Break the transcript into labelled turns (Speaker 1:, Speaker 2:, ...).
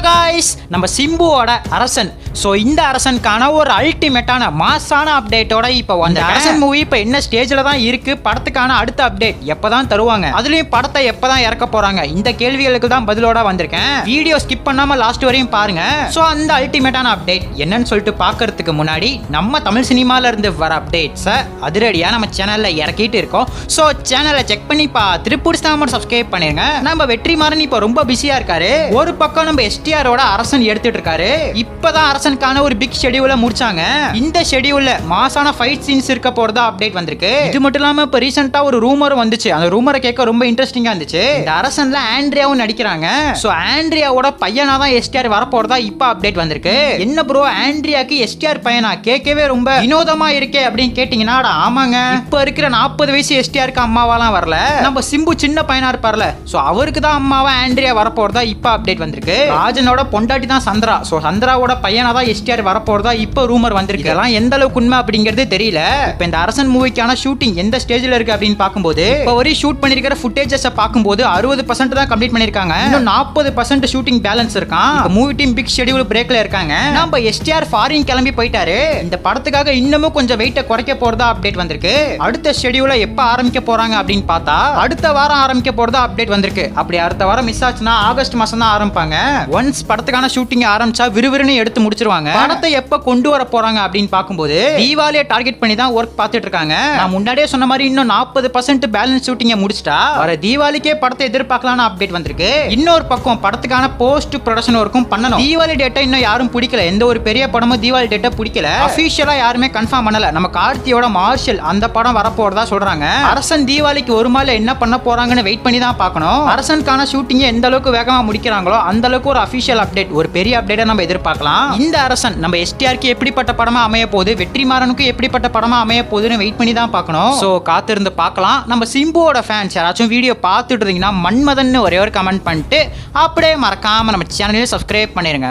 Speaker 1: Guys, நம்ம சிம்புவோட அரசன். ஸோ இந்த அரசனுக்கான ஒரு அல்டிமேட்டான மாசான அப்டேட்டோட இப்போ வந்த அரசன் மூவி இப்போ என்ன ஸ்டேஜில் தான் இருக்கு, படத்துக்கான அடுத்த அப்டேட் எப்போ தான் தருவாங்க, அதுலேயும் படத்தை எப்போ தான் இறக்க போறாங்க, இந்த கேள்விகளுக்கு தான் பதிலோட வந்திருக்கேன். வீடியோ ஸ்கிப் பண்ணாம லாஸ்ட் வரையும் பாருங்க. ஸோ அந்த அல்டிமேட்டான அப்டேட் என்னன்னு சொல்லிட்டு பார்க்கறதுக்கு முன்னாடி நம்ம தமிழ் சினிமால இருந்து வர அப்டேட்ஸை அதிரடியாக நம்ம சேனல்ல இறக்கிட்டு இருக்கோம். ஸோ சேனலை செக் பண்ணி திருப்பூர் சப்ஸ்கிரைப் பண்ணிருங்க. நம்ம வெற்றிமாறன் இப்போ ரொம்ப பிஸியா இருக்காரு. ஒரு பக்கம் நம்ம எஸ்டிஆரோட அரசன் எடுத்துட்டு இருக்காரு. இப்பதான் அரசனுக்கான ஒரு பிக் ஷெட்யூல முடிச்சாங்க. இந்த ஷெட்யூல்ல மாசான ஃபைட் சீன்ஸ் இருக்க போறதா அப்டேட் வந்திருக்கு. இது மட்டும் இல்லாம இப்ப ரீசெண்டா ஒரு ரூமர் வந்துச்சு. அந்த ரூமரை கேட்க ரொம்ப இன்ட்ரெஸ்டிங்கா இருந்துச்சு. இந்த அரசன்ல ஆண்ட்ரியாவும் நடிக்கிறாங்க. சோ ஆண்ட்ரியாவோட பையனா தான் எஸ்டிஆர் வர போறதா இப்ப அப்டேட் வந்திருக்கு. என்ன ப்ரோ, ஆண்ட்ரியாக்கு எஸ்டிஆர் பையனா? கேட்கவே ரொம்ப வினோதமா இருக்கே அப்படின்னு கேட்டீங்கன்னா, ஆமாங்க, இப்ப இருக்கிற 40 வயசு எஸ்டிஆருக்கு அம்மாவாலாம் வரல. நம்ம சிம்பு சின்ன பையனா இருப்பார்ல, சோ அவருக்கு தான் அம்மாவா ஆண்ட்ரியா வர போறதா இப்ப அப்டேட் வந்திருக்கு. ராஜனோட பொண்டாட்டி தான் சந்திரா. சோ சந்திராவோட பையனா தான் எஸ்டிஆர் வர போறதா இப்ப ரூமர் வந்திருக்கு. இதெல்லாம் எந்த அளவுக்கு உண்மை அப்படிங்கிறது தெரியல. இப்ப இந்த அரசன் மூவிக்கான ஷூட்டிங் எந்த ஸ்டேஜ்ல இருக்கு அப்படின்னு பார்க்கும்போது, இப்ப வரை ஷூட் பண்ணிருக்கிற ஃபுட்டேஜஸ் பார்க்கும்போது 60% தான் கம்ப்ளீட் பண்ணிருக்காங்க. இன்னும் 40% ஷூட்டிங் பேலன்ஸ் இருக்கான். மூவி டீம் பிக் ஷெட்யூல் பிரேக்ல இருக்காங்க. நம்ம எஸ்டிஆர் ஃபாரின் கிளம்பி போயிட்டாரு. இந்த படத்துக்காக இன்னமும் கொஞ்சம் வெயிட்ட குறைக்க போறதா அப்டேட் வந்திருக்கு. அடுத்த ஷெட்யூல எப்ப ஆரம்பிக்க போறாங்க அப்படின்னு பார்த்தா அடுத்த வாரம் ஆரம்பிக்க போறதா அப்டேட் வந்திருக்கு. அப்படி அடுத்த வாரம் மிஸ் ஆச்சுன்னா ஆகஸ்ட் மாசம் தான் ஆரம்பிப்பாங்க. ஒன்ஸ் படத்துக்கான ஷூட்டிங் ஆரம்பிச்சா விறுவிறுன்னு எடுத்து முடிச்சிருவாங்க. படத்தை எப்ப கொண்டு வர போறாங்க அப்படின்னு பார்க்கும்போது தீபாவளியை டார்கெட் பண்ணி தான் ஒர்க் பார்த்துட்டு இருக்காங்க. நான் முன்னாடியே சொன்ன மாதிரி இன்னும் 40% பேலன்ஸ் ஷூட்டிங்கை முடிச்சிட்டா வர தீபாவளிக்கே படத்தை எதிர்பார்க்கலாம்னு அப்டேட் வந்திருக்கு. இன்னொரு பக்கம் படத்துக்கான போஸ்ட் ப்ரொடக்ஷன் ஒர்க்கும் பண்ணணும். தீபாவளி டேட்டா இன்னும் யாரும் பிடிக்கல. எந்த ஒரு பெரிய படமும் தீபாவளி டேட்டா பிடிக்கல. அபிஷியலா யாருமே கன்ஃபார்ம் பண்ணல. நம்ம கார்த்தியோட மார்ஷல் அந்த படம் வரப்போறதா சொல்றாங்க. அரசன் தீபாவளிக்கு ஒரு மாலை என்ன பண்ண போறாங்கன்னு வெயிட் பண்ணி தான் பார்க்கணும். அரசனுக்கான ஷூட்டிங் எந்த அளவுக்கு வேகமா முடிக்கிறாங்களோ அந்த அளவுக்கு ஒரு அபிஷியல் அப்டேட், ஒரு பெரிய அப்டேட்டை நம்ம எதிர்பார்க்கலாம். இந்த அரசன் நம்ம எஸ்டிஆருக்கு எப்படிப்பட்ட படமா அமைய போகுது, வெற்றிமாறனுக்கு எப்படிப்பட்ட படமா அமைய போகுதுன்னு வெயிட் பண்ணி தான் பார்க்கணும். சோ காத்திருந்து பார்க்கலாம். நம்ம சிம்புவோட ஃபேன்ஸ் யாராச்சும் வீடியோ பார்த்துட்டு இருந்தீங்கன்னா மன்மதன் ஒரே ஒரு கமெண்ட் பண்ணிட்டு அப்படியே மறக்காம நம்ம சேனலையும் சப்ஸ்கிரைப் பண்ணிருங்க.